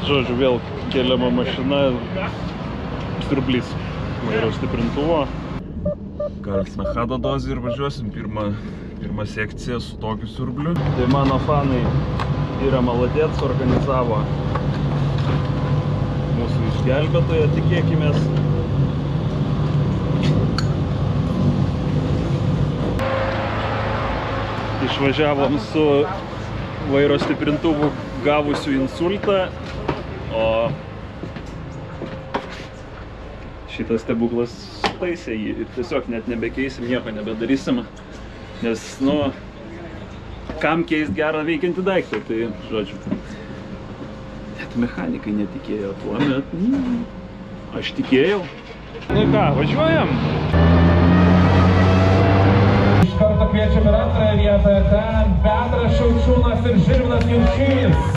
Žodžiu, vėl keliama mašina, siurblys vairo stiprintuvo. Karlsnachado dozį ir važiuosim pirmą sekciją su tokiu siurbliu. Tai mano fanai yra maladėts, organizavo mūsų išgelbėtoją, tikėkimės. Išvažiavom su vairo stiprintuvu gavusiu insultą, o šitas stebuklas taisė jį ir tiesiog net nebekeisim, nieko nebedarysim, nes, nu, kam keist gerą veikiantį daiktą, tai, žodžiu, net mechanikai netikėjo tuo, bet, aš tikėjau. Nu ką, važiuojam? Iš karto kviečiam ir antrąją vietą, ten Petras Šiaučiūnas ir Žilvinas Jaučys.